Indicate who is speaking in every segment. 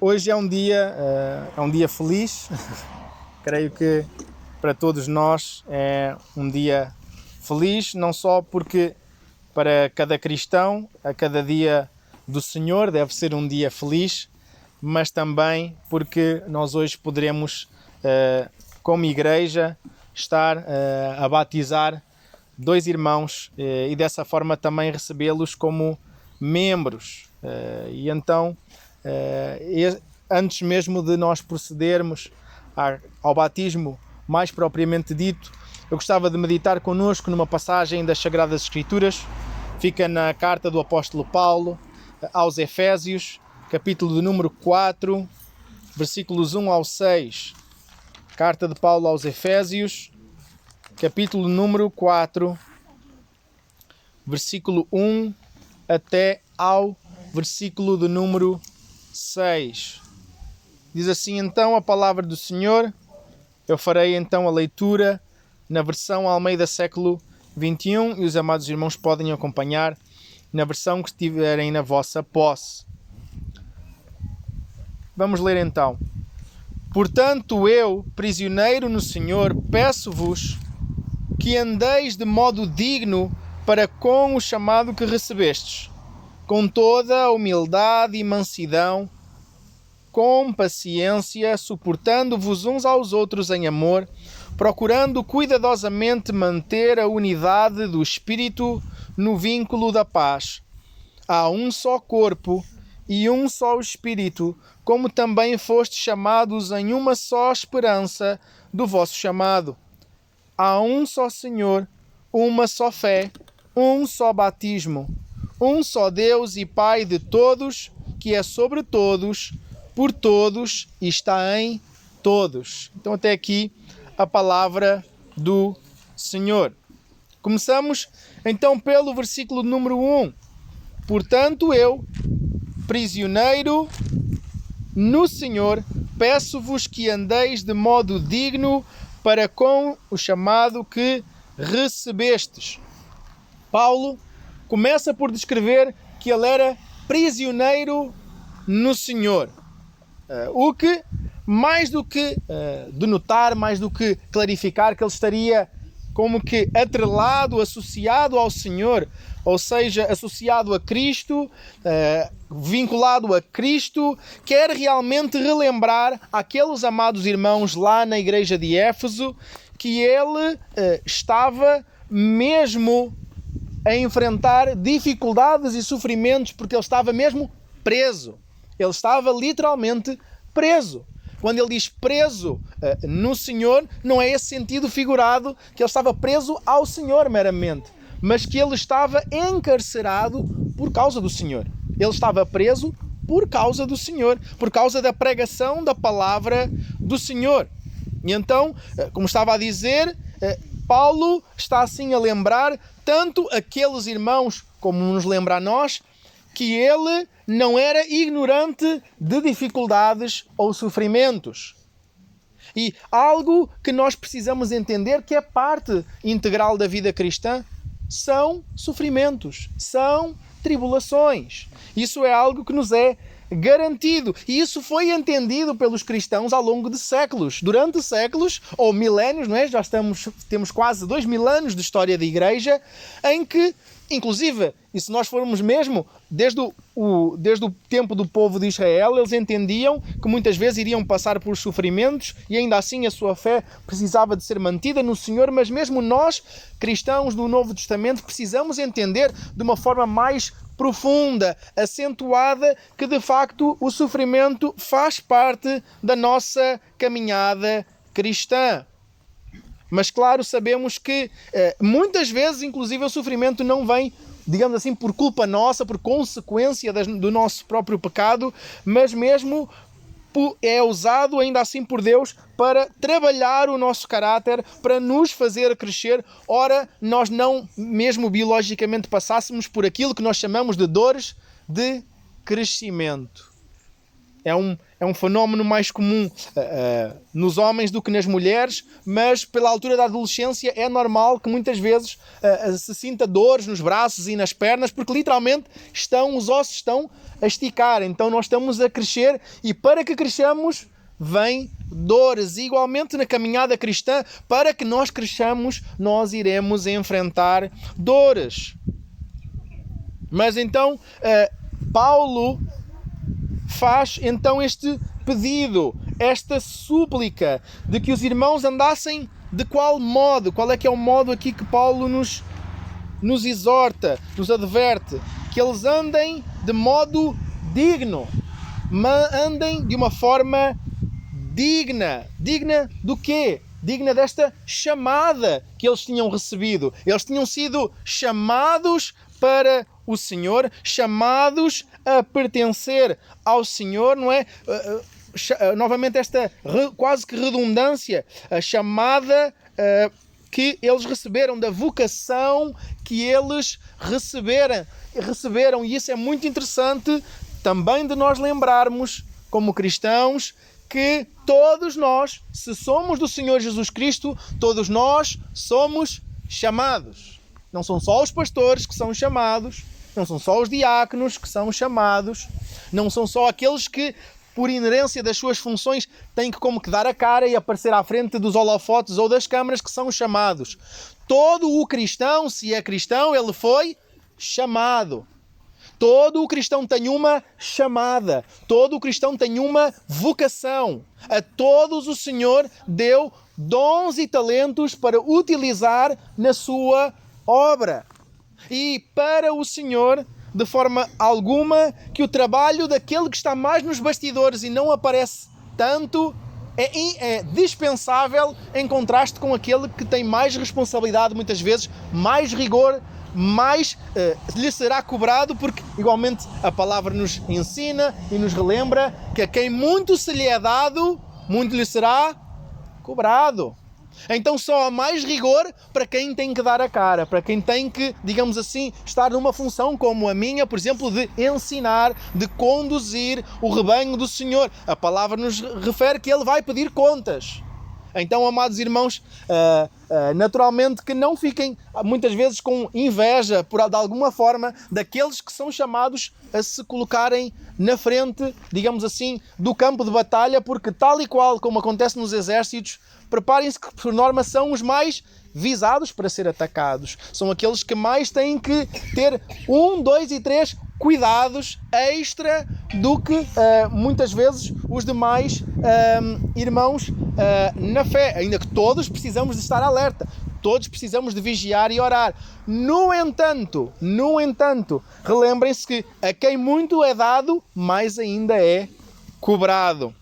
Speaker 1: Hoje é um dia feliz. Creio que para todos nós é um dia feliz, não só porque para cada cristão, a cada dia do Senhor deve ser um dia feliz, mas também porque nós hoje poderemos, como igreja, estar a batizar dois irmãos e dessa forma também recebê-los como membros. E então, antes mesmo de nós procedermos ao batismo mais propriamente dito, eu gostava de meditar connosco numa passagem das Sagradas Escrituras. Fica na carta do apóstolo Paulo aos Efésios, capítulo de número 4, versículos 1 ao 6. Carta de Paulo aos Efésios, capítulo número 4, versículo 1 até ao versículo de número 6. Diz assim então a palavra do Senhor. Eu farei então a leitura na versão Almeida século 21 e os amados irmãos podem acompanhar na versão que estiverem na vossa posse. Vamos ler então. Portanto, eu, prisioneiro no Senhor, peço-vos que andeis de modo digno para com o chamado que recebestes, com toda a humildade e mansidão, com paciência, suportando-vos uns aos outros em amor, procurando cuidadosamente manter a unidade do Espírito no vínculo da paz. Há um só corpo e um só Espírito, como também fostes chamados em uma só esperança do vosso chamado. Há um só Senhor, uma só fé, um só batismo, um só Deus e Pai de todos, que é sobre todos, por todos e está em todos. Então até aqui a palavra do Senhor. Começamos então pelo versículo número 1. Portanto, eu, prisioneiro no Senhor, peço-vos que andeis de modo digno para com o chamado que recebestes. Paulo começa por descrever que ele era prisioneiro no Senhor. O que, mais do que denotar, mais do que clarificar que ele estaria como que atrelado, associado ao Senhor, ou seja, associado a Cristo, vinculado a Cristo, quer realmente relembrar àqueles amados irmãos lá na igreja de Éfeso que ele estava mesmo a enfrentar dificuldades e sofrimentos, porque ele estava mesmo preso. Ele estava literalmente preso. Quando ele diz preso no Senhor, não é esse sentido figurado que ele estava preso ao Senhor meramente, mas que ele estava encarcerado por causa do Senhor. Ele estava preso por causa do Senhor, por causa da pregação da palavra do Senhor. E então, como estava a dizer, Paulo está assim a lembrar tanto aqueles irmãos como nos lembra a nós, que ele não era ignorante de dificuldades ou sofrimentos. E algo que nós precisamos entender que é parte integral da vida cristã são sofrimentos, são tribulações. Isso é algo que nos é garantido. E isso foi entendido pelos cristãos ao longo de séculos. Durante séculos, ou milénios, não é? Já temos quase 2000 anos de história da igreja, em que, inclusive, e se nós formos mesmo, desde o tempo do povo de Israel, eles entendiam que muitas vezes iriam passar por sofrimentos e ainda assim a sua fé precisava de ser mantida no Senhor, mas mesmo nós, cristãos do Novo Testamento, precisamos entender de uma forma mais profunda, acentuada, que de facto o sofrimento faz parte da nossa caminhada cristã. Mas claro, sabemos que muitas vezes, inclusive, o sofrimento não vem, digamos assim, por culpa nossa, por consequência do nosso próprio pecado, mas mesmo é usado ainda assim por Deus para trabalhar o nosso caráter, para nos fazer crescer. Ora, nós não mesmo biologicamente passássemos por aquilo que nós chamamos de dores de crescimento. é um fenómeno mais comum nos homens do que nas mulheres, mas pela altura da adolescência é normal que muitas vezes se sinta dores nos braços e nas pernas, porque literalmente os ossos estão a esticar. Então nós estamos a crescer e para que cresçamos vem dores. Igualmente na caminhada cristã, para que nós cresçamos, nós iremos enfrentar dores. Mas então Paulo faz então este pedido, esta súplica de que os irmãos andassem de qual modo? Qual é que é o modo aqui que Paulo nos exorta, nos adverte? Que eles andem de modo digno, andem de uma forma digna. Digna do quê? Digna desta chamada que eles tinham recebido. Eles tinham sido chamados para o Senhor, chamados a pertencer ao Senhor, não é? Novamente esta quase que redundância, a chamada que eles receberam, da vocação que eles receberam. E isso é muito interessante também de nós lembrarmos, como cristãos, que todos nós, se somos do Senhor Jesus Cristo, todos nós somos chamados. Não são só os pastores que são chamados, não são só os diáconos que são chamados, não são só aqueles que, por inerência das suas funções, têm que como que dar a cara e aparecer à frente dos holofotes ou das câmaras que são chamados. Todo o cristão, se é cristão, ele foi chamado. Todo o cristão tem uma chamada. Todo o cristão tem uma vocação. A todos o Senhor deu dons e talentos para utilizar na sua obra. E para o Senhor, de forma alguma, que o trabalho daquele que está mais nos bastidores e não aparece tanto é dispensável em contraste com aquele que tem mais responsabilidade, muitas vezes, mais rigor, mais lhe será cobrado, porque igualmente a palavra nos ensina e nos relembra que a quem muito se lhe é dado, muito lhe será cobrado. Então só há mais rigor para quem tem que dar a cara, para quem tem que, digamos assim, estar numa função como a minha, por exemplo, de ensinar, de conduzir o rebanho do Senhor. A palavra nos refere que Ele vai pedir contas. Então, amados irmãos, naturalmente que não fiquem muitas vezes com inveja, de alguma forma, daqueles que são chamados a se colocarem na frente, digamos assim, do campo de batalha, porque tal e qual como acontece nos exércitos, preparem-se que por norma são os mais visados para ser atacados. São aqueles que mais têm que ter 1, 2 e 3 cuidados extra do que muitas vezes os demais irmãos na fé, ainda que todos precisamos de estar alerta, todos precisamos de vigiar e orar. No entanto, relembrem-se que a quem muito é dado, mais ainda é cobrado.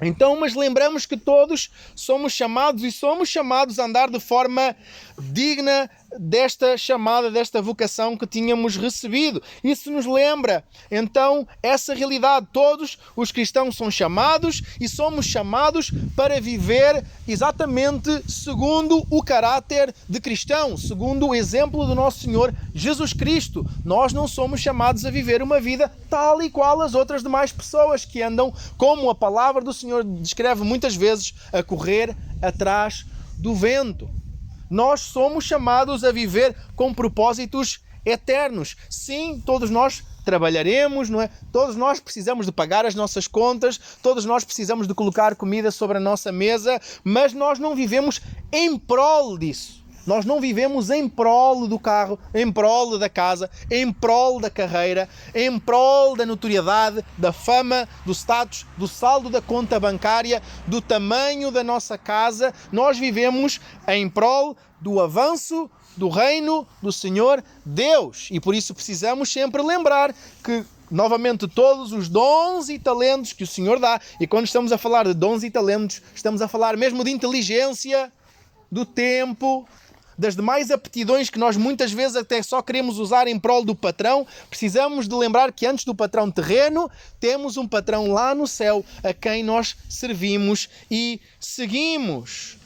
Speaker 1: Então, mas lembramos que todos somos chamados e somos chamados a andar de forma digna desta chamada, desta vocação que tínhamos recebido. Isso nos lembra, então, essa realidade. Todos os cristãos são chamados e somos chamados para viver exatamente segundo o caráter de cristão, segundo o exemplo do nosso Senhor Jesus Cristo. Nós não somos chamados a viver uma vida tal e qual as outras demais pessoas que andam, como a palavra do Senhor descreve muitas vezes, a correr atrás do vento. Nós somos chamados a viver com propósitos eternos. Sim, todos nós trabalharemos, não é? Todos nós precisamos de pagar as nossas contas, todos nós precisamos de colocar comida sobre a nossa mesa, mas nós não vivemos em prol disso. Nós não vivemos em prol do carro, em prol da casa, em prol da carreira, em prol da notoriedade, da fama, do status, do saldo da conta bancária, do tamanho da nossa casa. Nós vivemos em prol do avanço do reino do Senhor Deus. E por isso precisamos sempre lembrar que, novamente, todos os dons e talentos que o Senhor dá, e quando estamos a falar de dons e talentos, estamos a falar mesmo de inteligência, do tempo, das demais aptidões que nós muitas vezes até só queremos usar em prol do patrão. Precisamos de lembrar que antes do patrão terreno, temos um patrão lá no céu a quem nós servimos e seguimos.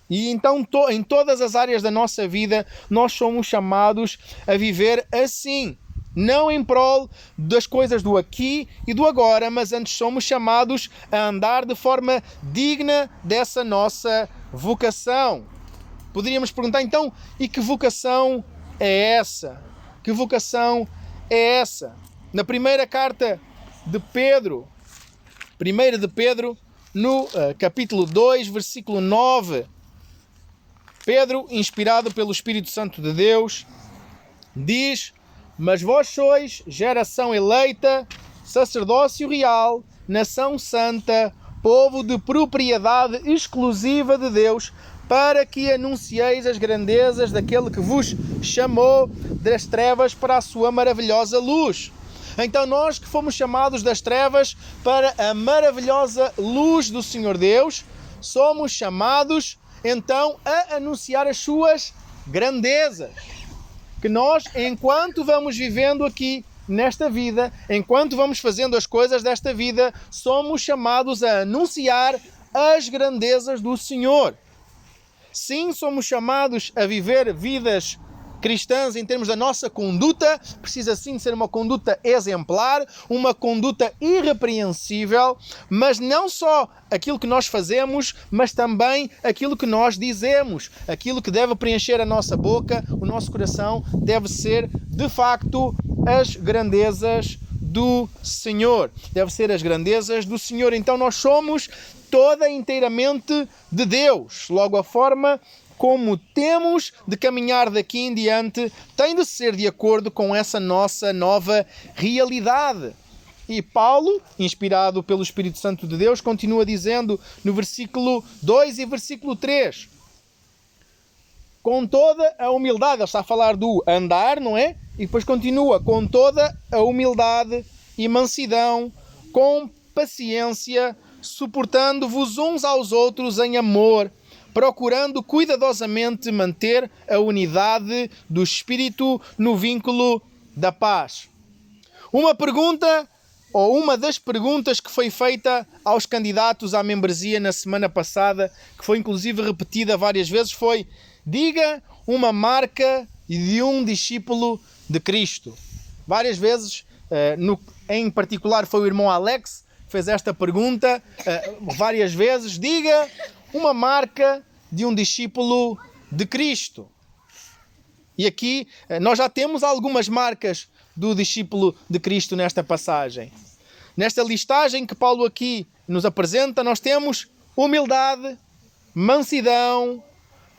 Speaker 1: E então em todas as áreas da nossa vida nós somos chamados a viver assim. não em prol das coisas do aqui e do agora, mas antes somos chamados a andar de forma digna dessa nossa vocação. Poderíamos perguntar então, e que vocação é essa? Que vocação é essa? Na primeira carta de Pedro, 1 de Pedro, no capítulo 2, versículo 9, Pedro, inspirado pelo Espírito Santo de Deus, diz: mas vós sois geração eleita, sacerdócio real, nação santa, povo de propriedade exclusiva de Deus, para que anuncieis as grandezas daquele que vos chamou das trevas para a sua maravilhosa luz. Então nós que fomos chamados das trevas para a maravilhosa luz do Senhor Deus, somos chamados então a anunciar as suas grandezas. Que nós, enquanto vamos vivendo aqui nesta vida, enquanto vamos fazendo as coisas desta vida, somos chamados a anunciar as grandezas do Senhor. Sim, somos chamados a viver vidas cristãs em termos da nossa conduta, precisa sim ser uma conduta exemplar, uma conduta irrepreensível, mas não só aquilo que nós fazemos, mas também aquilo que nós dizemos, aquilo que deve preencher a nossa boca, o nosso coração, deve ser de facto as grandezas do Senhor. Deve ser as grandezas do Senhor. Então nós somos toda inteiramente de Deus. Logo, a forma como temos de caminhar daqui em diante tem de ser de acordo com essa nossa nova realidade. E Paulo, inspirado pelo Espírito Santo de Deus, continua dizendo no versículo 2 e versículo 3: com toda a humildade, ele está a falar do andar, não é? E depois continua: com toda a humildade e mansidão, com paciência, suportando-vos uns aos outros em amor, procurando cuidadosamente manter a unidade do Espírito no vínculo da paz. Uma pergunta, ou uma das perguntas que foi feita aos candidatos à membresia na semana passada, que foi inclusive repetida várias vezes, foi: diga uma marca de um discípulo de Cristo. Várias vezes, em particular foi o irmão Alex que fez esta pergunta, várias vezes: diga uma marca de um discípulo de Cristo. E aqui nós já temos algumas marcas do discípulo de Cristo nesta passagem. Nesta listagem que Paulo aqui nos apresenta, nós temos humildade, mansidão,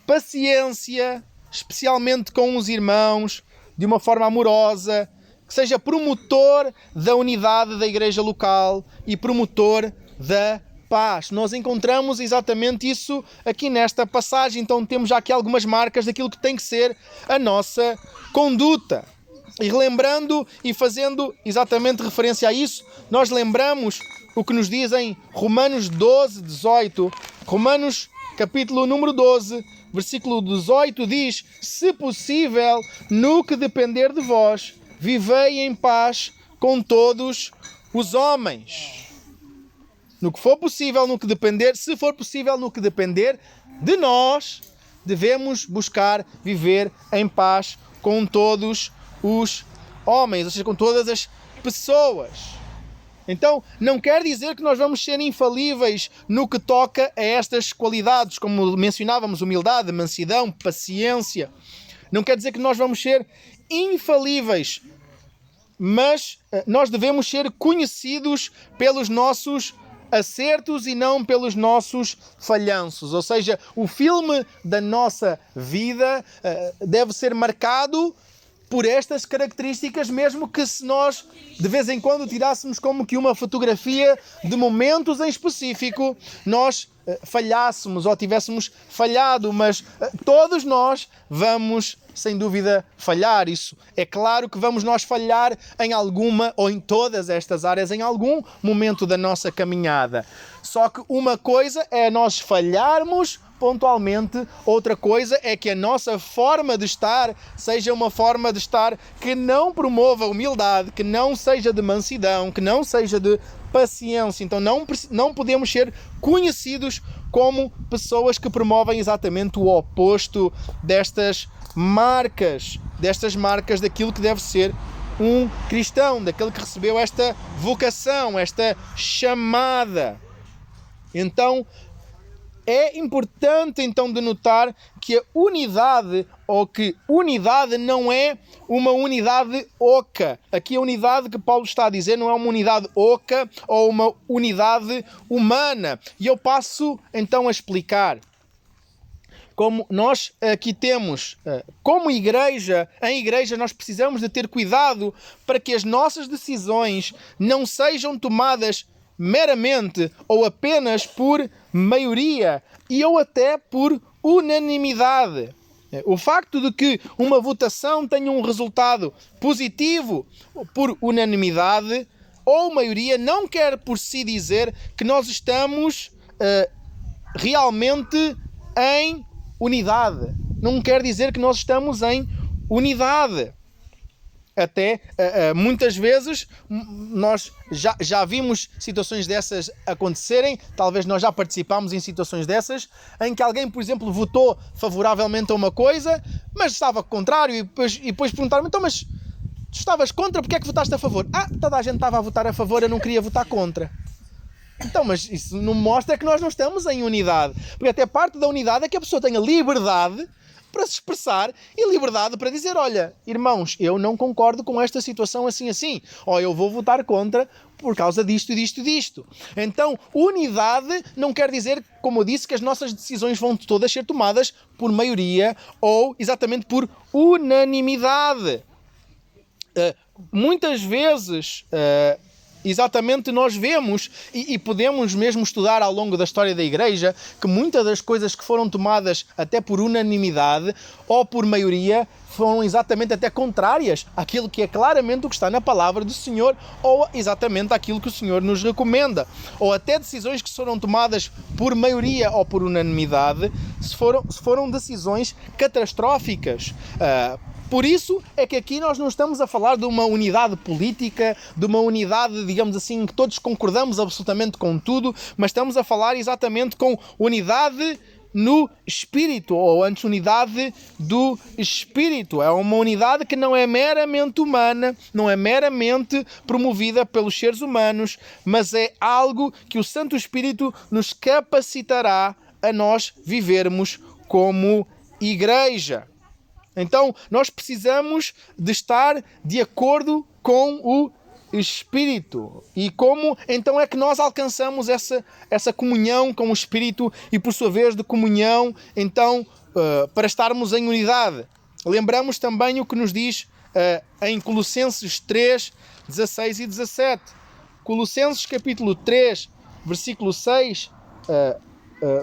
Speaker 1: paciência, especialmente com os irmãos, de uma forma amorosa, que seja promotor da unidade da igreja local e promotor da paz. Nós encontramos exatamente isso aqui nesta passagem. Então temos já aqui algumas marcas daquilo que tem que ser a nossa conduta. E relembrando e fazendo exatamente referência a isso, nós lembramos o que nos diz em Romanos 12, 18. Romanos capítulo número 12, versículo 18 diz: se possível, no que depender de vós, vivei em paz com todos os homens. No que for possível, no que depender, se for possível, no que depender de nós, devemos buscar viver em paz com todos os homens, ou seja, com todas as pessoas. Então, não quer dizer que nós vamos ser infalíveis no que toca a estas qualidades, como mencionávamos: humildade, mansidão, paciência. Não quer dizer que nós vamos ser infalíveis, mas nós devemos ser conhecidos pelos nossos acertos e não pelos nossos falhanços. Ou seja, o filme da nossa vida deve ser marcado por estas características, mesmo que se nós de vez em quando tirássemos como que uma fotografia de momentos em específico, nós falhássemos ou tivéssemos falhado, mas todos nós vamos sem dúvida falhar. Isso é claro que vamos nós falhar em alguma ou em todas estas áreas em algum momento da nossa caminhada. Só que uma coisa é nós falharmos pontualmente, outra coisa é que a nossa forma de estar seja uma forma de estar que não promova humildade, que não seja de mansidão, que não seja de paciência. Então não podemos ser conhecidos como pessoas que promovem exatamente o oposto destas marcas daquilo que deve ser um cristão, daquele que recebeu esta vocação, esta chamada. Então, é importante então de notar que a unidade, ou que unidade não é uma unidade oca. Aqui a unidade que Paulo está a dizer não é uma unidade oca ou uma unidade humana. E eu passo então a explicar. Como nós aqui temos, como igreja, em igreja nós precisamos de ter cuidado para que as nossas decisões não sejam tomadas meramente ou apenas por maioria ou até por unanimidade. O facto de que uma votação tenha um resultado positivo por unanimidade ou maioria não quer por si dizer que nós estamos realmente em unidade. Não quer dizer que nós estamos em unidade. Até muitas vezes nós já vimos situações dessas acontecerem, talvez nós já participámos em situações dessas, em que alguém, por exemplo, votou favoravelmente a uma coisa, mas estava contrário, e depois perguntaram-me, então, mas tu estavas contra, porque é que votaste a favor? Toda a gente estava a votar a favor, eu não queria votar contra. Então, mas isso não mostra que nós não estamos em unidade, porque até parte da unidade é que a pessoa tenha liberdade para se expressar e liberdade para dizer, olha, irmãos, eu não concordo com esta situação assim, ou eu vou votar contra por causa disto e disto e disto. Então, unidade não quer dizer, como eu disse, que as nossas decisões vão todas ser tomadas por maioria ou exatamente por unanimidade. Muitas vezes... exatamente, nós vemos e podemos mesmo estudar ao longo da história da Igreja que muitas das coisas que foram tomadas até por unanimidade ou por maioria foram exatamente até contrárias àquilo que é claramente o que está na palavra do Senhor ou exatamente àquilo que o Senhor nos recomenda. Ou até decisões que foram tomadas por maioria ou por unanimidade se foram decisões catastróficas. Por isso é que aqui nós não estamos a falar de uma unidade política, de uma unidade, digamos assim, que todos concordamos absolutamente com tudo, mas estamos a falar exatamente com unidade no Espírito, ou antes unidade do Espírito. É uma unidade que não é meramente humana, não é meramente promovida pelos seres humanos, mas é algo que o Santo Espírito nos capacitará a nós vivermos como igreja. Então, nós precisamos de estar de acordo com o Espírito. E como então é que nós alcançamos essa comunhão com o Espírito e, por sua vez, de comunhão, então, para estarmos em unidade? Lembramos também o que nos diz em Colossenses 3, 16 e 17. Colossenses capítulo 3, versículo 6,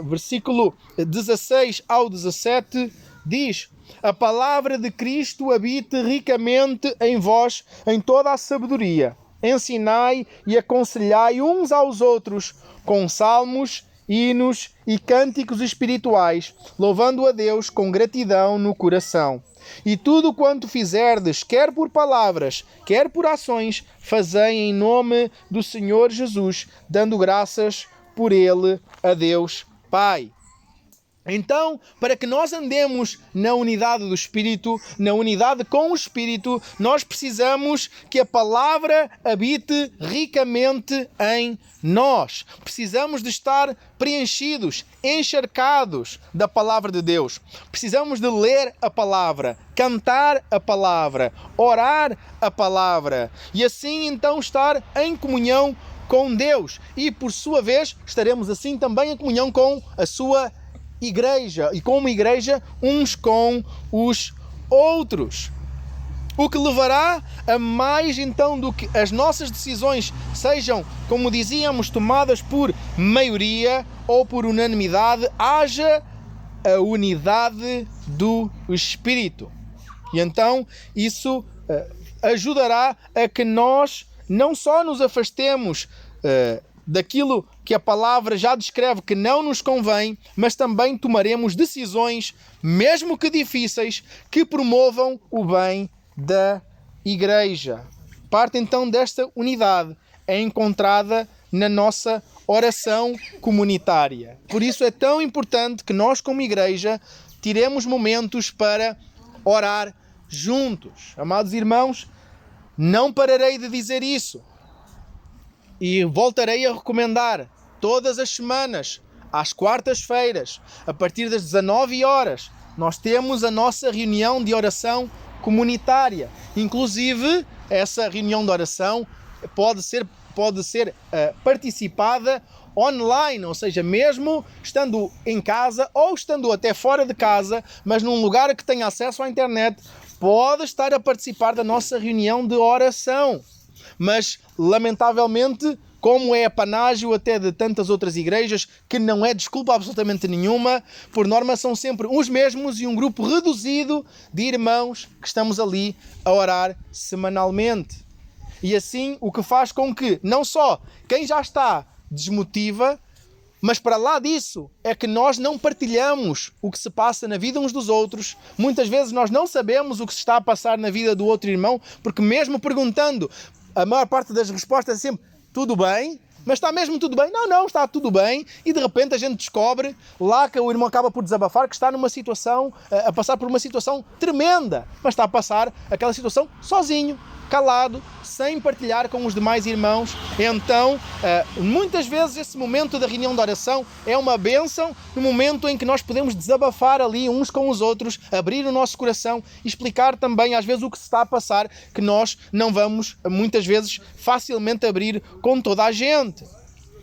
Speaker 1: versículo 16 ao 17, diz: a palavra de Cristo habite ricamente em vós, em toda a sabedoria. Ensinai e aconselhai uns aos outros com salmos, hinos e cânticos espirituais, louvando a Deus com gratidão no coração. E tudo quanto fizerdes, quer por palavras, quer por ações, fazei em nome do Senhor Jesus, dando graças por Ele a Deus Pai. Então, para que nós andemos na unidade do Espírito, na unidade com o Espírito, nós precisamos que a palavra habite ricamente em nós. Precisamos de estar preenchidos, encharcados da palavra de Deus. Precisamos de ler a palavra, cantar a palavra, orar a palavra e assim então estar em comunhão com Deus. E por sua vez estaremos assim também em comunhão com a sua igreja e como igreja uns com os outros. O que levará a mais então do que as nossas decisões sejam, como dizíamos, tomadas por maioria ou por unanimidade, haja a unidade do Espírito. E então isso ajudará a que nós não só nos afastemos daquilo que a palavra já descreve que não nos convém, mas também tomaremos decisões, mesmo que difíceis, que promovam o bem da igreja. Parte então desta unidade é encontrada na nossa oração comunitária. Por isso é tão importante que nós, como igreja, tiremos momentos para orar juntos. Amados irmãos, Não pararei de dizer isso. E voltarei a recomendar todas as semanas, às quartas-feiras, a partir das 19 horas, nós temos a nossa reunião de oração comunitária. Inclusive, essa reunião de oração pode ser participada online, ou seja, mesmo estando em casa ou estando até fora de casa, mas num lugar que tenha acesso à internet, pode estar a participar da nossa reunião de oração. Mas, lamentavelmente, como é apanágio até de tantas outras igrejas, que não é desculpa absolutamente nenhuma, por norma são sempre os mesmos e um grupo reduzido de irmãos que estamos ali a orar semanalmente. E assim, o que faz com que, não só quem já está desmotiva, mas para lá disso é que nós não partilhamos o que se passa na vida uns dos outros. Muitas vezes nós não sabemos o que se está a passar na vida do outro irmão, porque mesmo perguntando, a maior parte das respostas é sempre tudo bem, mas está mesmo tudo bem? Não, está tudo bem. E de repente a gente descobre lá que o irmão acaba por desabafar que está numa situação, a passar por uma situação tremenda, mas está a passar aquela situação sozinho, calado, sem partilhar com os demais irmãos. Então, muitas vezes esse momento da reunião de oração é uma bênção, no momento em que nós podemos desabafar ali uns com os outros, abrir o nosso coração e explicar também às vezes o que se está a passar, que nós não vamos muitas vezes facilmente abrir com toda a gente.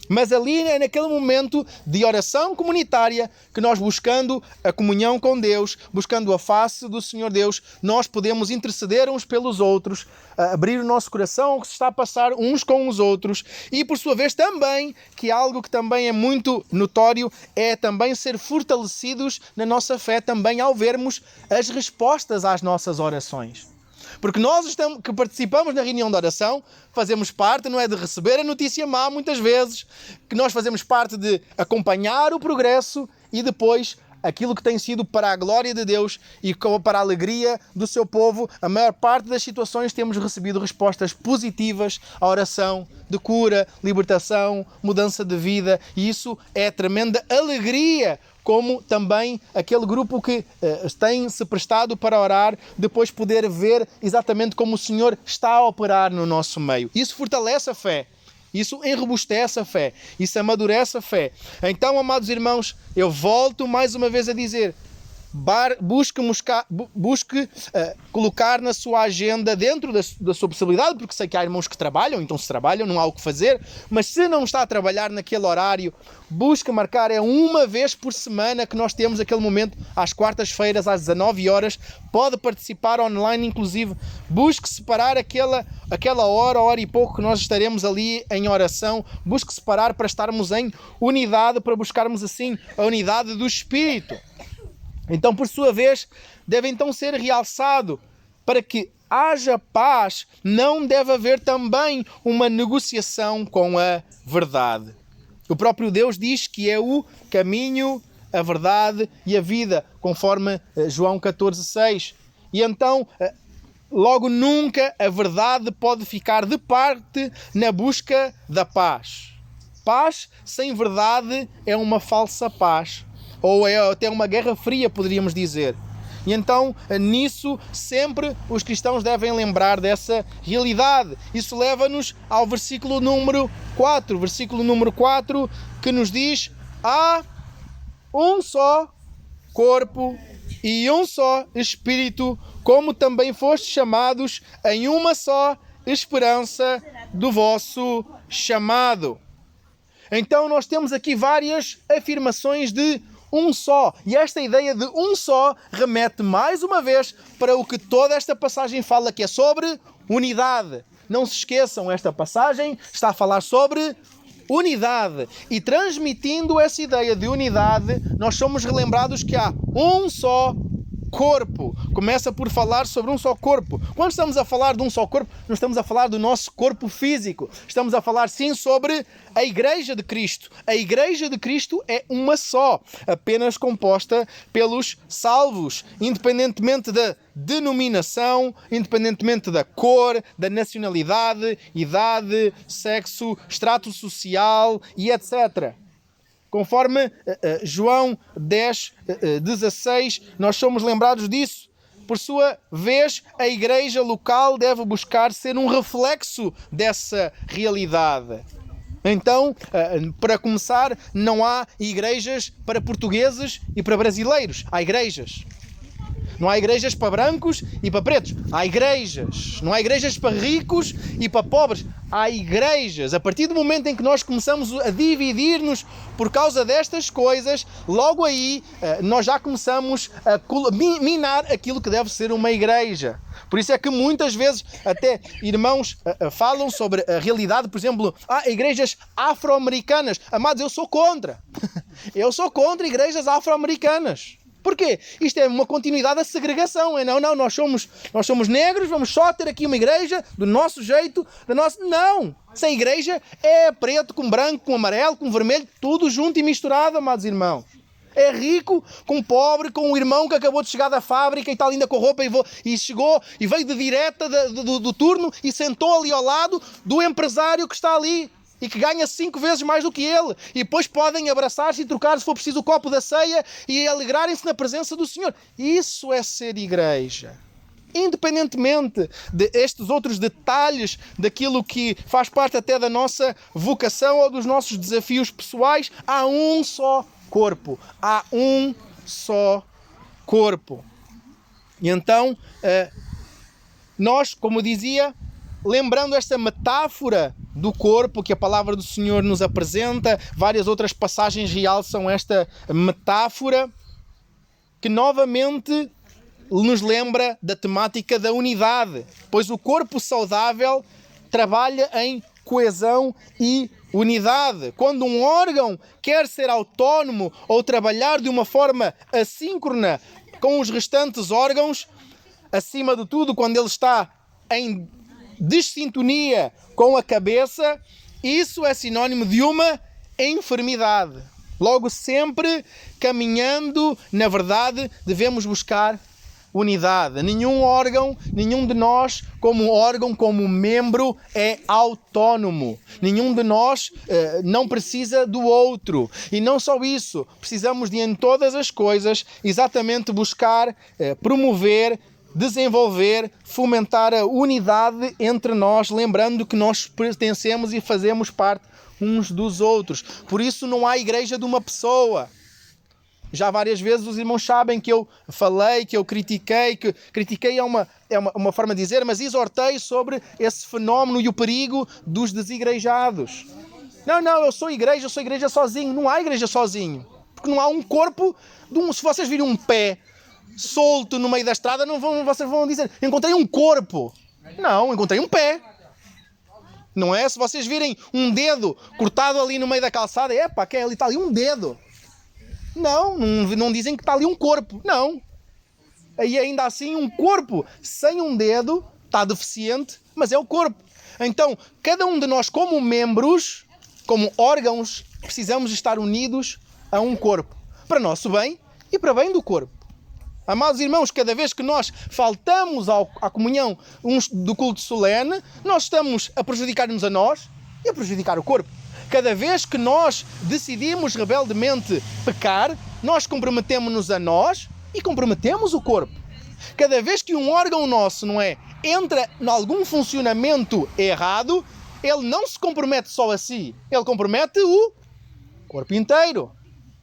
Speaker 1: Mas ali é naquele momento de oração comunitária que nós, buscando a comunhão com Deus, buscando a face do Senhor Deus, nós podemos interceder uns pelos outros, abrir o nosso coração ao que se está a passar uns com os outros e, por sua vez, também, que algo que também é muito notório, é também ser fortalecidos na nossa fé também ao vermos as respostas às nossas orações. Porque nós que participamos na reunião de oração, fazemos parte, não é, de receber a notícia má muitas vezes, que nós fazemos parte de acompanhar o progresso e depois aquilo que tem sido para a glória de Deus e para a alegria do seu povo. A maior parte das situações temos recebido respostas positivas à oração de cura, libertação, mudança de vida, e isso é tremenda alegria, como também aquele grupo que tem se prestado para orar, depois poder ver exatamente como o Senhor está a operar no nosso meio. Isso fortalece a fé, isso enrobustece a fé, isso amadurece a fé. Então, amados irmãos, eu volto mais uma vez a dizer, busque colocar na sua agenda, dentro da sua possibilidade, porque sei que há irmãos que trabalham, então se trabalham, não há o que fazer, mas se não está a trabalhar naquele horário, busque marcar, é uma vez por semana que nós temos aquele momento, às quartas-feiras, às 19 horas, pode participar online inclusive, busque separar aquela hora e pouco que nós estaremos ali em oração, busque separar para estarmos em unidade, para buscarmos assim a unidade do Espírito. Então, por sua vez, deve então ser realçado, para que haja paz, não deve haver também uma negociação com a verdade. O próprio Deus diz que é o caminho, a verdade e a vida, conforme João 14,6. E então, logo nunca a verdade pode ficar de parte na busca da paz. Paz sem verdade é uma falsa paz. Ou é até uma guerra fria, poderíamos dizer. E então, nisso, sempre os cristãos devem lembrar dessa realidade. Isso leva-nos ao versículo número 4. Versículo número 4, que nos diz: há um só corpo e um só Espírito, como também fostes chamados em uma só esperança do vosso chamado. Então, nós temos aqui várias afirmações de um só. E esta ideia de um só remete mais uma vez para o que toda esta passagem fala, que é sobre unidade. Não se esqueçam, esta passagem está a falar sobre unidade. E transmitindo essa ideia de unidade, nós somos relembrados que há um só corpo. Começa por falar sobre um só corpo. Quando estamos a falar de um só corpo, não estamos a falar do nosso corpo físico. Estamos a falar sim sobre a Igreja de Cristo. A Igreja de Cristo é uma só, apenas composta pelos salvos, independentemente da denominação, independentemente da cor, da nacionalidade, idade, sexo, extrato social e etc. Conforme João 10, 16, nós somos lembrados disso. por sua vez, a igreja local deve buscar ser um reflexo dessa realidade. Então, para começar, não há igrejas para portugueses e para brasileiros. Há igrejas. Não há igrejas para brancos e para pretos. Há igrejas. Não há igrejas para ricos e para pobres. Há igrejas. A partir do momento em que nós começamos a dividir-nos por causa destas coisas, logo aí nós já começamos a minar aquilo que deve ser uma igreja. Por isso é que muitas vezes até irmãos falam sobre a realidade, por exemplo, igrejas afro-americanas. Amados, eu sou contra. Eu sou contra igrejas afro-americanas. Porquê? Isto é uma continuidade da segregação. Não, nós somos negros, vamos só ter aqui uma igreja do nosso jeito, Não! Se a igreja é preto com branco, com amarelo, com vermelho, tudo junto e misturado, amados irmãos. É rico com pobre, com o irmão que acabou de chegar da fábrica e está ainda com roupa e chegou e veio de direta do turno e sentou ali ao lado do empresário que está ali e que ganha 5 vezes mais do que ele. E depois podem abraçar-se e trocar, se for preciso, o copo da ceia e alegrarem-se na presença do Senhor. Isso é ser igreja. Independentemente destes outros detalhes daquilo que faz parte até da nossa vocação ou dos nossos desafios pessoais, há um só corpo. Há um só corpo. E então, nós, como dizia, lembrando esta metáfora do corpo que a palavra do Senhor nos apresenta, várias outras passagens realçam esta metáfora, que novamente nos lembra da temática da unidade, pois o corpo saudável trabalha em coesão e unidade. Quando um órgão quer ser autónomo ou trabalhar de uma forma assíncrona com os restantes órgãos, acima de tudo, quando ele está em dessintonia com a cabeça, isso é sinónimo de uma enfermidade. Logo, sempre caminhando, na verdade, devemos buscar unidade. Nenhum órgão, nenhum de nós, como órgão, como membro, é autónomo. Nenhum de nós não precisa do outro. E não só isso, precisamos de, em todas as coisas, exatamente buscar, promover, desenvolver, fomentar a unidade entre nós, lembrando que nós pertencemos e fazemos parte uns dos outros. Por isso não há igreja de uma pessoa. Já várias vezes os irmãos sabem que eu falei, que eu critiquei, é uma forma de dizer, mas exortei sobre esse fenómeno e o perigo dos desigrejados. Não, eu sou igreja sozinho. Não há igreja sozinho. Porque não há um corpo, se vocês virem um pé solto no meio da estrada, vocês vão dizer, encontrei um corpo. Não, encontrei um pé. Não é? Se vocês virem um dedo cortado ali no meio da calçada, ali está ali um dedo. Não dizem que está ali um corpo. Não. E ainda assim, um corpo sem um dedo está deficiente, mas é o corpo. Então, cada um de nós, como membros, como órgãos, precisamos estar unidos a um corpo. Para nosso bem e para bem do corpo. Amados irmãos, cada vez que nós faltamos à comunhão do culto solene, nós estamos a prejudicar-nos a nós e a prejudicar o corpo. Cada vez que nós decidimos rebeldemente pecar, nós comprometemos-nos a nós e comprometemos o corpo. Cada vez que um órgão nosso, entra em algum funcionamento errado, ele não se compromete só a si, ele compromete o corpo inteiro.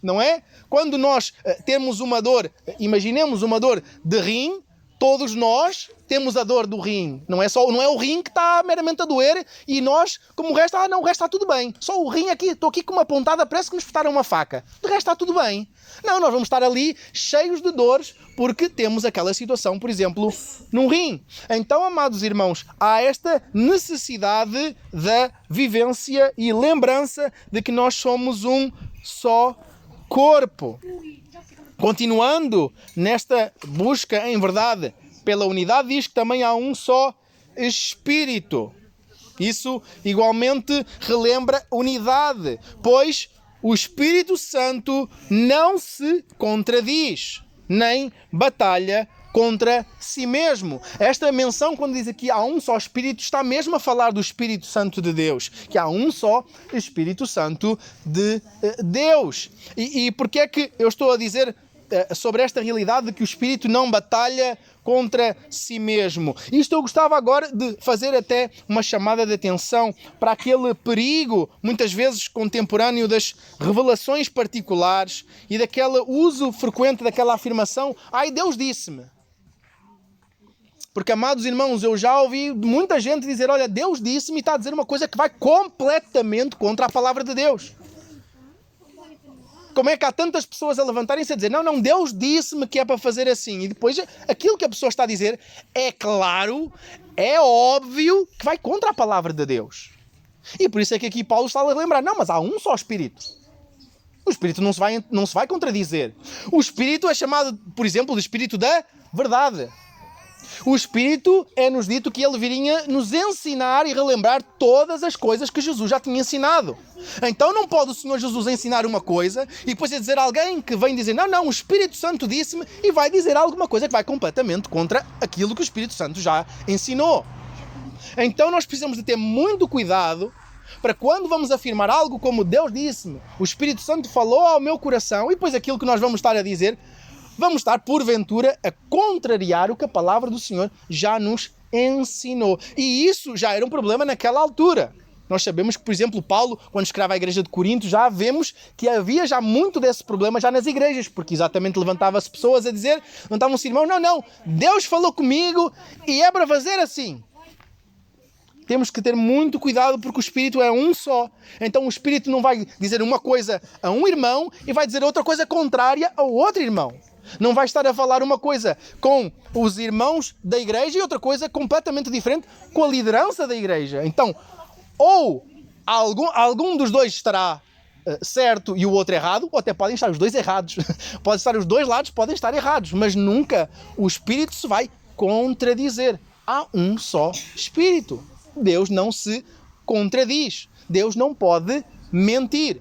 Speaker 1: Não é? Quando nós temos uma dor, imaginemos uma dor de rim, todos nós temos a dor do rim. Não é o rim que está meramente a doer e nós, como o resto, o resto está tudo bem. Só o rim aqui, estou aqui com uma pontada, parece que nos espetaram uma faca. De resto está tudo bem. Não, nós vamos estar ali cheios de dores porque temos aquela situação, por exemplo, num rim. Então, amados irmãos, há esta necessidade da vivência e lembrança de que nós somos um só corpo. Continuando nesta busca em verdade pela unidade, diz que também há um só Espírito. Isso igualmente relembra unidade, pois o Espírito Santo não se contradiz, nem batalha contra si mesmo. Esta menção, quando diz aqui há um só Espírito, está mesmo a falar do Espírito Santo de Deus, que há um só Espírito Santo de Deus. E porquê é que eu estou a dizer sobre esta realidade de que o Espírito não batalha contra si mesmo. Isto eu gostava agora de fazer até uma chamada de atenção para aquele perigo, muitas vezes contemporâneo, das revelações particulares e daquele uso frequente daquela afirmação: ai, Deus disse-me. Porque, amados irmãos, eu já ouvi muita gente dizer: olha, Deus disse-me, e está a dizer uma coisa que vai completamente contra a palavra de Deus. Como é que há tantas pessoas a levantarem-se a dizer: não, Deus disse-me que é para fazer assim. E depois aquilo que a pessoa está a dizer é claro, é óbvio que vai contra a palavra de Deus. E por isso é que aqui Paulo está a lembrar: não, mas há um só Espírito. O Espírito não se vai contradizer. O Espírito é chamado, por exemplo, de Espírito da verdade. O Espírito é-nos dito que ele viria nos ensinar e relembrar todas as coisas que Jesus já tinha ensinado. Então não pode o Senhor Jesus ensinar uma coisa e depois dizer a alguém que vem dizer: não, o Espírito Santo disse-me, e vai dizer alguma coisa que vai completamente contra aquilo que o Espírito Santo já ensinou. Então nós precisamos de ter muito cuidado para quando vamos afirmar algo como Deus disse-me, o Espírito Santo falou ao meu coração, e depois aquilo que nós vamos estar a dizer, vamos estar, porventura, a contrariar o que a palavra do Senhor já nos ensinou. E isso já era um problema naquela altura. Nós sabemos que, por exemplo, Paulo, quando escreve à igreja de Corinto, já vemos que havia já muito desse problema já nas igrejas, porque exatamente levantava-se pessoas a dizer, levantavam-se irmãos: não, Deus falou comigo e é para fazer assim. Temos que ter muito cuidado, porque o Espírito é um só. Então o Espírito não vai dizer uma coisa a um irmão e vai dizer outra coisa contrária ao outro irmão. Não vai estar a falar uma coisa com os irmãos da igreja e outra coisa completamente diferente com a liderança da igreja. Então, ou algum dos dois estará certo e o outro errado, ou até podem estar os dois errados. Pode estar os dois lados, podem estar errados, mas nunca o Espírito se vai contradizer. Há um só Espírito. Deus não se contradiz. Deus não pode mentir.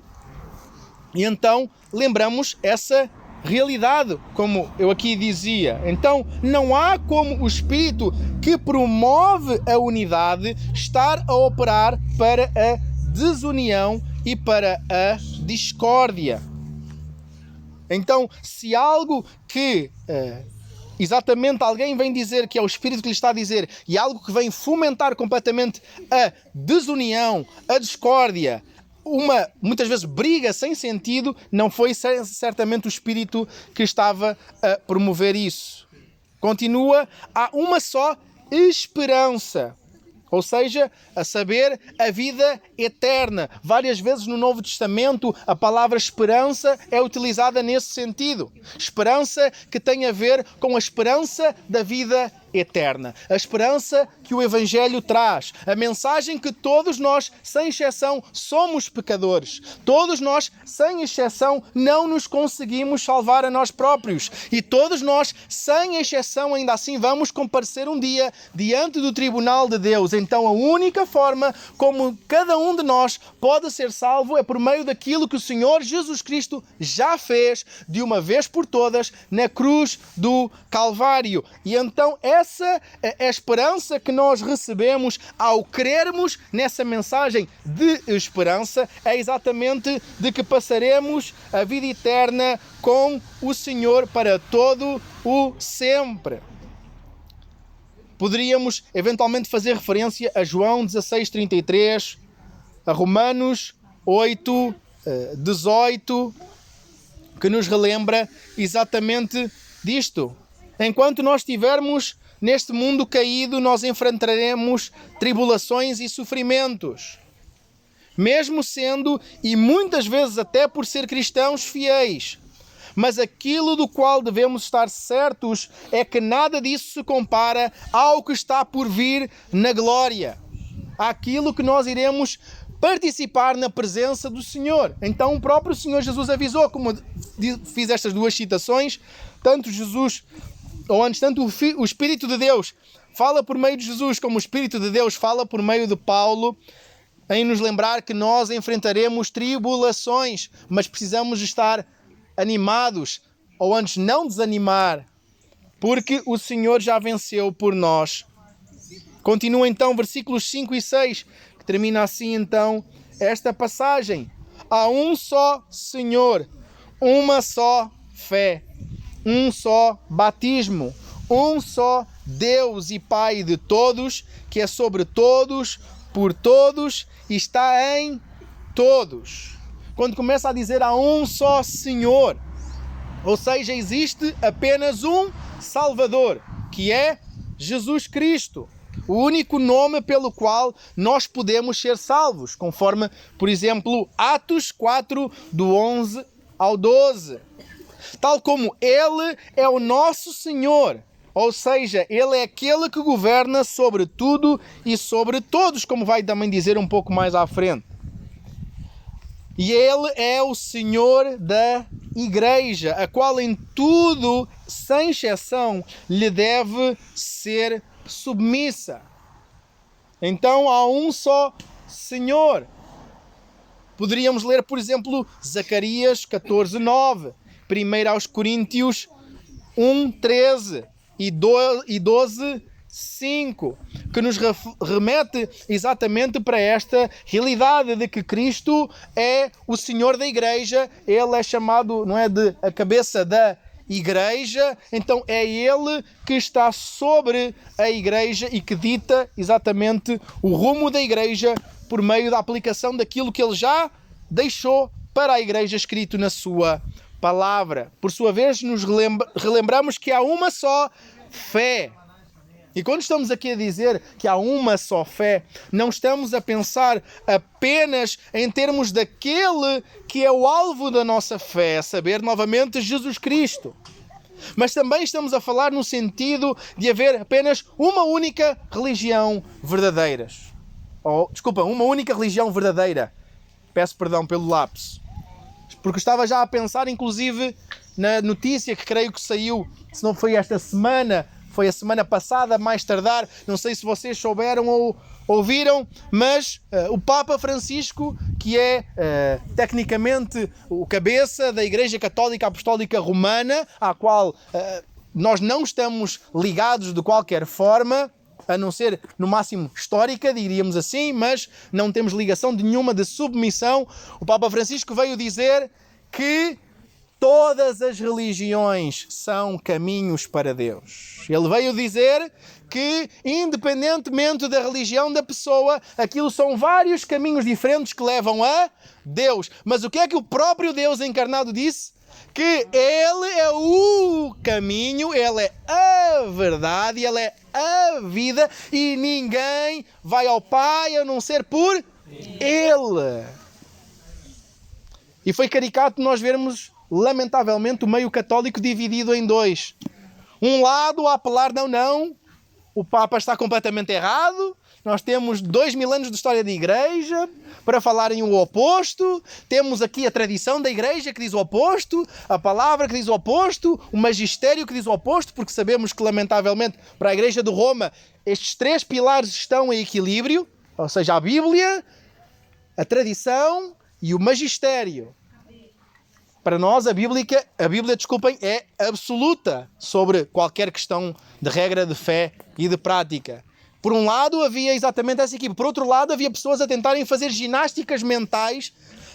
Speaker 1: E então lembramos essa realidade, como eu aqui dizia. Então não há como o Espírito que promove a unidade estar a operar para a desunião e para a discórdia. Então, se algo que exatamente alguém vem dizer que é o Espírito que lhe está a dizer, e algo que vem fomentar completamente a desunião, a discórdia, muitas vezes briga sem sentido, não foi certamente o Espírito que estava a promover isso. Continua: há uma só esperança, ou seja, a saber, a vida eterna. Várias vezes no Novo Testamento a palavra esperança é utilizada nesse sentido. Esperança que tem a ver com a esperança da vida eterna. A esperança que o Evangelho traz. A mensagem que todos nós, sem exceção, somos pecadores. Todos nós, sem exceção, não nos conseguimos salvar a nós próprios. E todos nós, sem exceção, ainda assim vamos comparecer um dia diante do tribunal de Deus. Então a única forma como cada um de nós pode ser salvo é por meio daquilo que o Senhor Jesus Cristo já fez de uma vez por todas na cruz do Calvário. E então essa é a esperança que nós recebemos ao crermos nessa mensagem de esperança, é exatamente de que passaremos a vida eterna com o Senhor para todo o sempre. Poderíamos eventualmente fazer referência a João 16:33, a Romanos 8:18, que nos relembra exatamente disto. Enquanto nós estivermos neste mundo caído, nós enfrentaremos tribulações e sofrimentos. Mesmo sendo, e muitas vezes até por ser cristãos fiéis. Mas aquilo do qual devemos estar certos é que nada disso se compara ao que está por vir na glória. Àquilo que nós iremos participar na presença do Senhor. Então o próprio Senhor Jesus avisou, como fiz estas duas citações, tanto o Espírito de Deus fala por meio de Jesus, como o Espírito de Deus fala por meio de Paulo, em nos lembrar que nós enfrentaremos tribulações, mas precisamos estar animados, ou antes não desanimar, porque o Senhor já venceu por nós. Continua então versículos 5 e 6, que termina assim então esta passagem. Há um só Senhor, uma só fé, um só batismo, um só Deus e Pai de todos, que é sobre todos, por todos e está em todos. Quando começa a dizer há um só Senhor, ou seja, existe apenas um Salvador, que é Jesus Cristo. O único nome pelo qual nós podemos ser salvos, conforme, por exemplo, Atos 4, do 11 ao 12. Tal como Ele é o nosso Senhor, ou seja, Ele é aquele que governa sobre tudo e sobre todos, como vai também dizer um pouco mais à frente. E Ele é o Senhor da Igreja, a qual em tudo, sem exceção, lhe deve ser submissa. Então há um só Senhor. Poderíamos ler, por exemplo, Zacarias 14:9, 1 aos Coríntios 1:13 e 12:5, que nos remete exatamente para esta realidade de que Cristo é o Senhor da Igreja. Ele é chamado, não é, de a cabeça da Igreja, então é Ele que está sobre a Igreja e que dita exatamente o rumo da Igreja por meio da aplicação daquilo que Ele já deixou para a Igreja escrito na sua palavra. Por sua vez, nos relembramos que há uma só fé. E quando estamos aqui a dizer que há uma só fé, não estamos a pensar apenas em termos daquele que é o alvo da nossa fé, a saber, novamente, Jesus Cristo. Mas também estamos a falar no sentido de haver apenas uma única religião verdadeira. Uma única religião verdadeira. Peço perdão pelo lapso. Porque estava já a pensar, inclusive, na notícia que creio que saiu, se não foi esta semana, foi a semana passada, mais tardar, não sei se vocês souberam ou ouviram, mas o Papa Francisco, que é tecnicamente o cabeça da Igreja Católica Apostólica Romana, à qual nós não estamos ligados de qualquer forma, a não ser no máximo histórica, diríamos assim, mas não temos ligação nenhuma de submissão. O Papa Francisco veio dizer que todas as religiões são caminhos para Deus. Ele veio dizer que, independentemente da religião da pessoa, aquilo são vários caminhos diferentes que levam a Deus. Mas o que é que o próprio Deus encarnado disse? Que Ele é o caminho, Ele é a verdade, Ele é a vida e ninguém vai ao Pai a não ser por Ele. E foi caricato nós vermos, lamentavelmente, o meio católico dividido em dois. Um lado a apelar, não, o Papa está completamente errado, nós temos 2000 anos de história da Igreja para falarem o oposto, temos aqui a tradição da Igreja que diz o oposto, a palavra que diz o oposto, o magistério que diz o oposto, porque sabemos que, lamentavelmente, para a Igreja de Roma, estes três pilares estão em equilíbrio, ou seja, a Bíblia, a tradição e o magistério. Para nós, a Bíblia, desculpem, é absoluta sobre qualquer questão de regra, de fé e de prática. Por um lado, havia exatamente essa equipe. Por outro lado, havia pessoas a tentarem fazer ginásticas mentais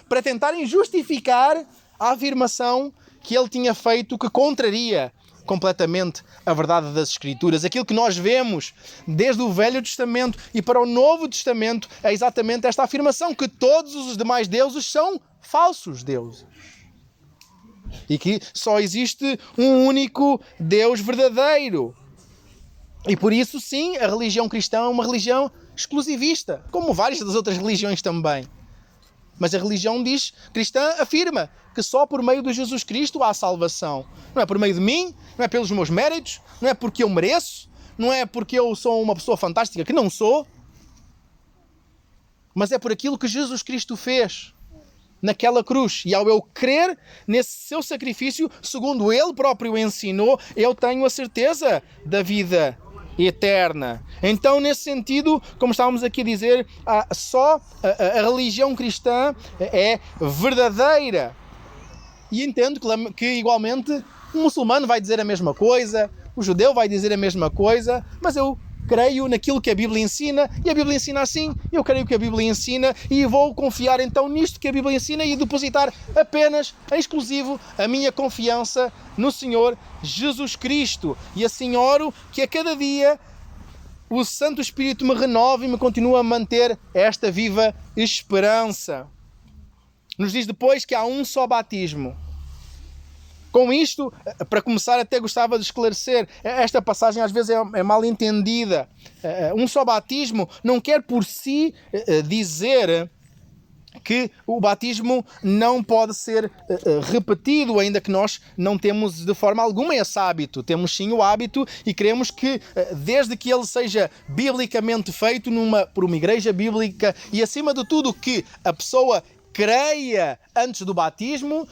Speaker 1: para tentarem justificar a afirmação que ele tinha feito, que contraria completamente a verdade das Escrituras. Aquilo que nós vemos desde o Velho Testamento e para o Novo Testamento é exatamente esta afirmação, que todos os demais deuses são falsos deuses. E que só existe um único Deus verdadeiro. E por isso, sim, a religião cristã é uma religião exclusivista, como várias das outras religiões também. Mas a religião cristã afirma que só por meio de Jesus Cristo há salvação. Não é por meio de mim, não é pelos meus méritos, não é porque eu mereço, não é porque eu sou uma pessoa fantástica, que não sou, mas é por aquilo que Jesus Cristo fez naquela cruz. E ao eu crer nesse seu sacrifício, segundo Ele próprio ensinou, eu tenho a certeza da vida eterna. Então, nesse sentido, como estávamos aqui a dizer, só a religião cristã é verdadeira. E entendo que igualmente o muçulmano vai dizer a mesma coisa, o judeu vai dizer a mesma coisa, mas eu creio naquilo que a Bíblia ensina, e a Bíblia ensina assim, eu creio que a Bíblia ensina, e vou confiar então nisto que a Bíblia ensina e depositar apenas, em exclusivo, a minha confiança no Senhor Jesus Cristo. E assim oro que a cada dia o Santo Espírito me renove e me continua a manter esta viva esperança. Nos diz depois que há um só batismo. Com isto, para começar, até gostava de esclarecer, esta passagem às vezes é mal entendida. Um só batismo não quer por si dizer que o batismo não pode ser repetido, ainda que nós não temos de forma alguma esse hábito. Temos sim o hábito e queremos que, desde que ele seja biblicamente feito por uma igreja bíblica e, acima de tudo, que a pessoa creia antes do batismo,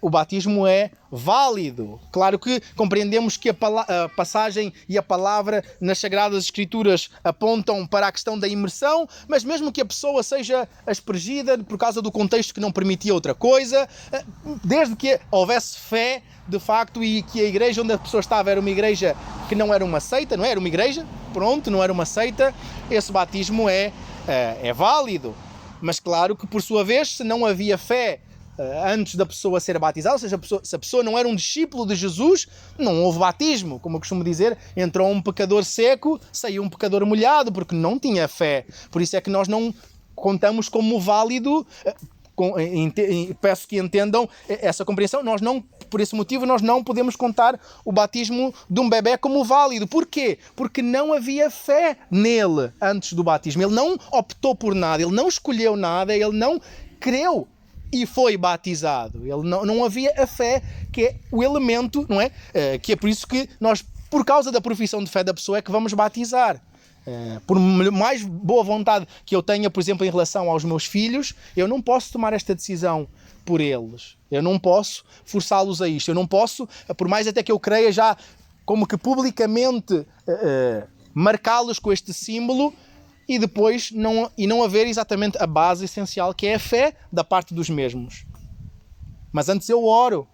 Speaker 1: o batismo é válido. Claro que compreendemos que a passagem e a palavra nas Sagradas Escrituras apontam para a questão da imersão, mas mesmo que a pessoa seja aspergida por causa do contexto que não permitia outra coisa, desde que houvesse fé, de facto, e que a igreja onde a pessoa estava era uma igreja que não era uma seita, não era uma igreja, pronto, não era uma seita, esse batismo é válido. Mas claro que, por sua vez, se não havia fé antes da pessoa ser batizada, ou seja, se a pessoa não era um discípulo de Jesus, não houve batismo. Como eu costumo dizer, entrou um pecador seco, saiu um pecador molhado, porque não tinha fé. Por isso é que nós não contamos como válido. Peço que entendam essa compreensão. Por esse motivo, nós não podemos contar o batismo de um bebê como válido. Porquê? Porque não havia fé nele antes do batismo. Ele não optou por nada, ele não escolheu nada, ele não creu e foi batizado. Ele não havia a fé, que é o elemento, não é? Que é por isso que nós, por causa da profissão de fé da pessoa, é que vamos batizar. Por mais boa vontade que eu tenha, por exemplo, em relação aos meus filhos, eu não posso tomar esta decisão por eles. Eu não posso forçá-los a isto. Eu não posso, por mais até que eu creia já como que publicamente marcá-los com este símbolo e depois não haver exatamente a base essencial, que é a fé da parte dos mesmos. Mas antes eu oro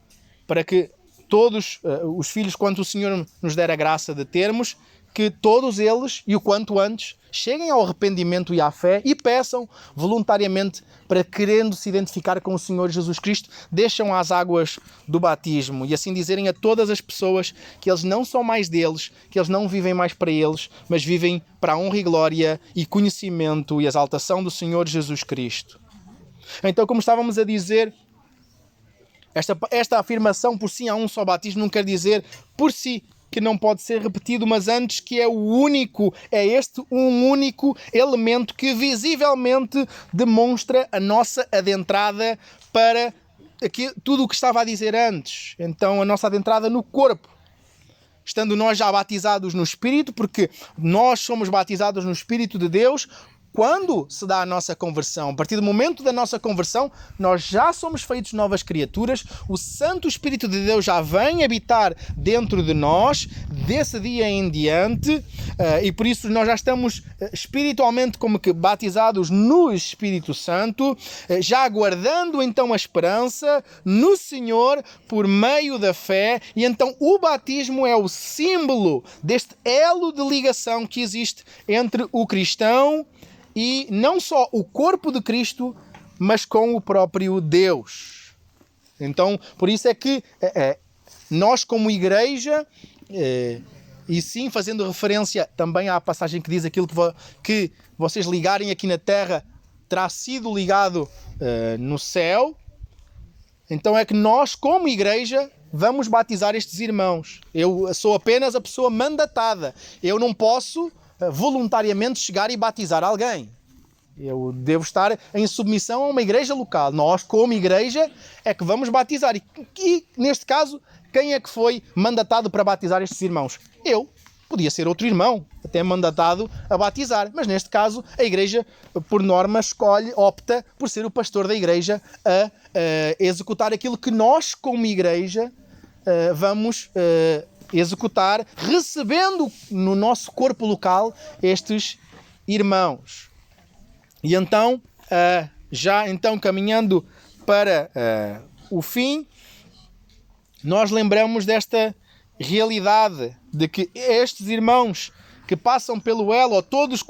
Speaker 1: para que todos os filhos, quanto o Senhor nos der a graça de termos, que todos eles, e o quanto antes, cheguem ao arrependimento e à fé e peçam voluntariamente para, querendo se identificar com o Senhor Jesus Cristo, deixam as águas do batismo e assim dizerem a todas as pessoas que eles não são mais deles, que eles não vivem mais para eles, mas vivem para a honra e glória e conhecimento e exaltação do Senhor Jesus Cristo. Então, como estávamos a dizer, esta afirmação por si há um só batismo não quer dizer por si que não pode ser repetido, mas antes que é um único elemento que visivelmente demonstra a nossa adentrada para tudo o que estava a dizer antes. Então, a nossa adentrada no corpo. Estando nós já batizados no Espírito, porque nós somos batizados no Espírito de Deus, quando se dá a nossa conversão, a partir do momento da nossa conversão, nós já somos feitos novas criaturas, o Santo Espírito de Deus já vem habitar dentro de nós, desse dia em diante, e por isso nós já estamos espiritualmente como que batizados no Espírito Santo, já aguardando então a esperança no Senhor por meio da fé, e então o batismo é o símbolo deste elo de ligação que existe entre o cristão e não só o corpo de Cristo, mas com o próprio Deus. Então, por isso é que nós como igreja, e sim fazendo referência também à passagem que diz aquilo que vocês ligarem aqui na terra terá sido ligado no céu, então é que nós como igreja vamos batizar estes irmãos. Eu sou apenas a pessoa mandatada. Eu não posso voluntariamente chegar e batizar alguém. Eu devo estar em submissão a uma igreja local. Nós, como igreja, é que vamos batizar. E neste caso, quem é que foi mandatado para batizar estes irmãos? Eu. Podia ser outro irmão, até mandatado a batizar. Mas neste caso, a igreja, por norma, opta por ser o pastor da igreja a executar aquilo que nós, como igreja, vamos executar, recebendo no nosso corpo local estes irmãos. E então, já então caminhando para o fim, nós lembramos desta realidade de que estes irmãos que passam pelo elo, ou todos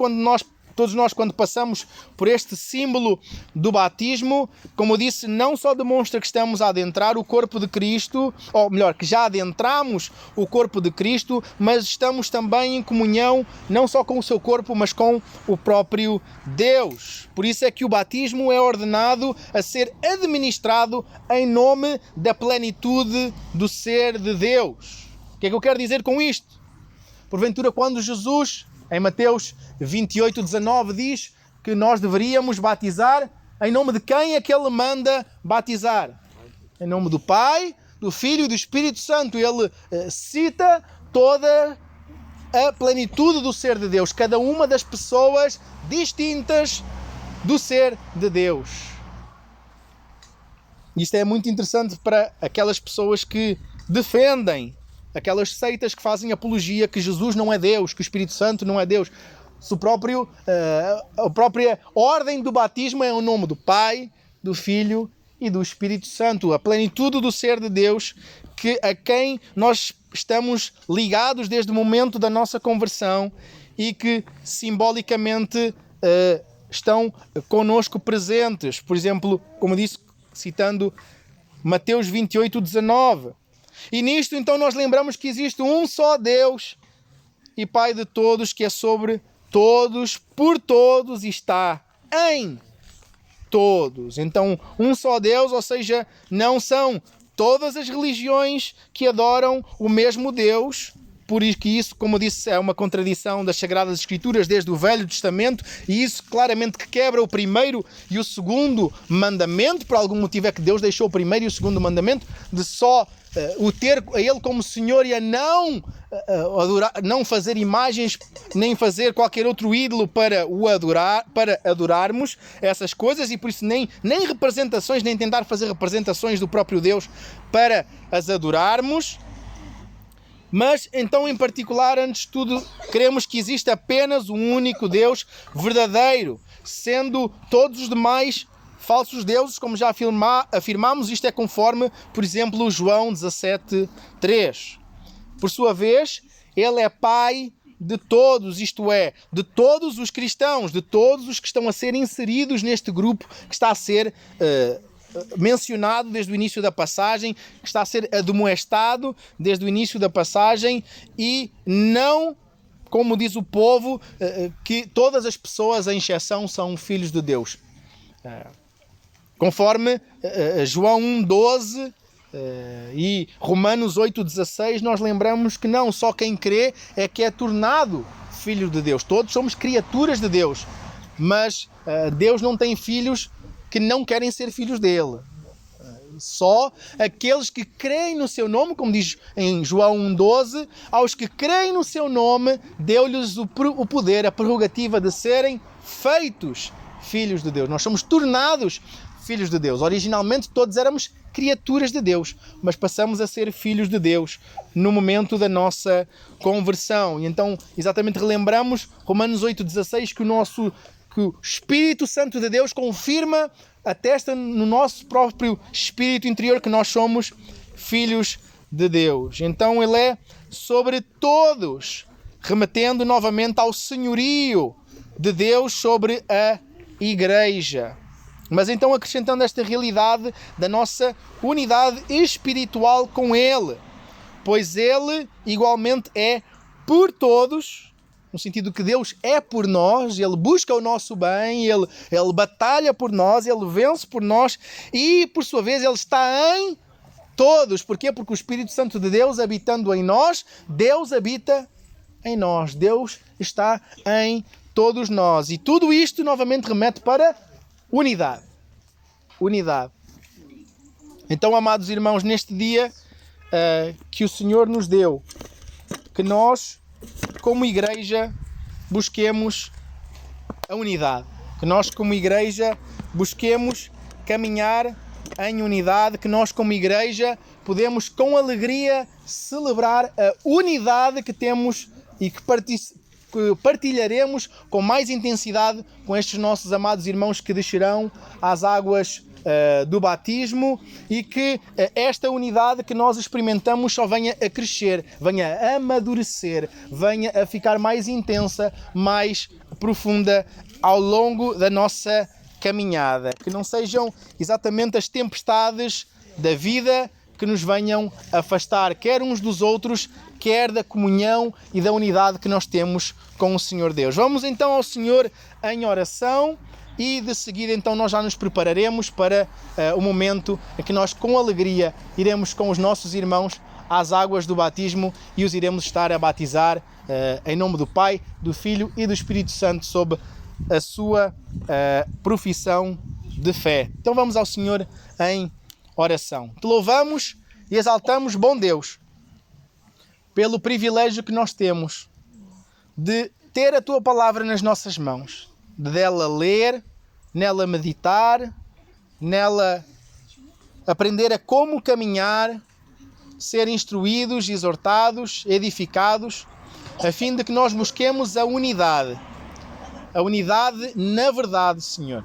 Speaker 1: nós quando passamos por este símbolo do batismo, como eu disse, não só demonstra que estamos a adentrar o corpo de Cristo, ou melhor, que já adentramos o corpo de Cristo, mas estamos também em comunhão não só com o seu corpo, mas com o próprio Deus. Por isso é que o batismo é ordenado a ser administrado em nome da plenitude do ser de Deus. O que é que eu quero dizer com isto? Porventura, quando Jesus, em Mateus 28:19, diz que nós deveríamos batizar, em nome de quem é que ele manda batizar? Em nome do Pai, do Filho e do Espírito Santo. Ele cita toda a plenitude do ser de Deus, cada uma das pessoas distintas do ser de Deus. Isto é muito interessante para aquelas pessoas que defendem, aquelas seitas que fazem apologia que Jesus não é Deus, que o Espírito Santo não é Deus. A própria ordem do batismo é o nome do Pai, do Filho e do Espírito Santo. A plenitude do ser de Deus, a quem nós estamos ligados desde o momento da nossa conversão e que simbolicamente estão conosco presentes. Por exemplo, como disse, citando Mateus 28:19. E nisto, então, nós lembramos que existe um só Deus e Pai de todos, que é sobre todos, por todos e está em todos. Então, um só Deus, ou seja, não são todas as religiões que adoram o mesmo Deus. Por isso que isso, como eu disse, é uma contradição das Sagradas Escrituras desde o Velho Testamento, e isso claramente que quebra o primeiro e o segundo mandamento. Por algum motivo é que Deus deixou o primeiro e o segundo mandamento de só o ter a Ele como Senhor e a não fazer imagens, nem fazer qualquer outro ídolo para o adorar, para adorarmos essas coisas, e por isso nem representações, nem tentar fazer representações do próprio Deus para as adorarmos. Mas, então, em particular, antes de tudo, queremos que existe apenas um único Deus verdadeiro, sendo todos os demais falsos deuses, como já afirmámos. Isto é conforme, por exemplo, João 17:3. Por sua vez, Ele é Pai de todos, isto é, de todos os cristãos, de todos os que estão a ser inseridos neste grupo que está a ser mencionado desde o início da passagem, que está a ser admoestado desde o início da passagem, e não, como diz o povo, que todas as pessoas, em exceção, são filhos de Deus. Conforme João 1:12 e Romanos 8:16, nós lembramos que não só quem crê é que é tornado filho de Deus. Todos somos criaturas de Deus, mas Deus não tem filhos que não querem ser filhos dele. Só aqueles que creem no seu nome, como diz em João 1:12, aos que creem no seu nome, deu-lhes o poder, a prerrogativa de serem feitos filhos de Deus. Nós somos tornados filhos de Deus. Originalmente todos éramos criaturas de Deus, mas passamos a ser filhos de Deus no momento da nossa conversão. E então, exatamente, relembramos Romanos 8:16, que o Espírito Santo de Deus confirma, atesta no nosso próprio espírito interior que nós somos filhos de Deus. Então Ele é sobre todos, remetendo novamente ao senhorio de Deus sobre a Igreja. Mas então acrescentando esta realidade da nossa unidade espiritual com Ele, pois Ele igualmente é por todos, no sentido que Deus é por nós, Ele busca o nosso bem, Ele batalha por nós, Ele vence por nós e, por sua vez, Ele está em todos. Porquê? Porque o Espírito Santo de Deus, habitando em nós, Deus habita em nós. Deus está em todos nós. E tudo isto, novamente, remete para unidade. Unidade. Então, amados irmãos, neste dia que o Senhor nos deu, que nós, como igreja, busquemos a unidade. Que nós, como igreja, busquemos caminhar em unidade. Que nós, como igreja, podemos com alegria celebrar a unidade que temos e que que partilharemos com mais intensidade com estes nossos amados irmãos que descerão às águas do batismo, e que esta unidade que nós experimentamos só venha a crescer, venha a amadurecer, venha a ficar mais intensa, mais profunda ao longo da nossa caminhada. Que não sejam exatamente as tempestades da vida que nos venham afastar, quer uns dos outros, quer da comunhão e da unidade que nós temos com o Senhor Deus. Vamos então ao Senhor em oração e de seguida então nós já nos prepararemos para o momento em que nós com alegria iremos com os nossos irmãos às águas do batismo e os iremos estar a batizar em nome do Pai, do Filho e do Espírito Santo sob a sua profissão de fé. Então vamos ao Senhor em oração. Te louvamos e exaltamos, bom Deus, pelo privilégio que nós temos de ter a Tua Palavra nas nossas mãos, de dela ler, nela meditar, nela aprender a como caminhar, ser instruídos, exortados, edificados, a fim de que nós busquemos a unidade na verdade, Senhor.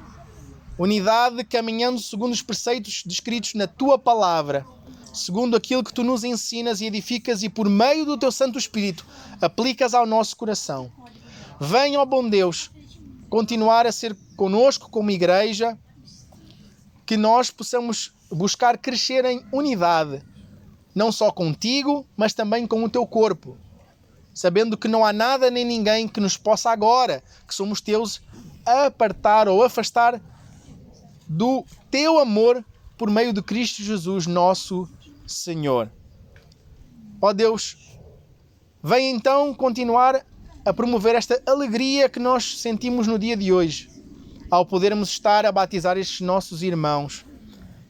Speaker 1: Unidade caminhando segundo os preceitos descritos na Tua Palavra, segundo aquilo que Tu nos ensinas e edificas e por meio do Teu Santo Espírito aplicas ao nosso coração. Venha, ó bom Deus, continuar a ser conosco como igreja, que nós possamos buscar crescer em unidade, não só contigo, mas também com o Teu corpo, sabendo que não há nada nem ninguém que nos possa agora, que somos Teus, apartar ou afastar do Teu amor por meio de Cristo Jesus, nosso Senhor. Ó Deus, vem então continuar a promover esta alegria que nós sentimos no dia de hoje, ao podermos estar a batizar estes nossos irmãos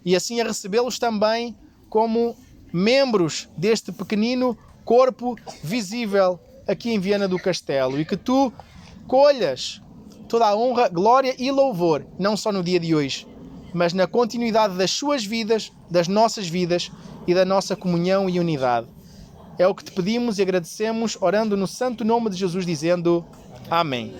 Speaker 1: e assim a recebê-los também como membros deste pequenino corpo visível aqui em Viana do Castelo, e que Tu colhas toda a honra, glória e louvor, não só no dia de hoje, mas na continuidade das suas vidas, das nossas vidas e da nossa comunhão e unidade. É o que Te pedimos e agradecemos, orando no santo nome de Jesus, dizendo amém.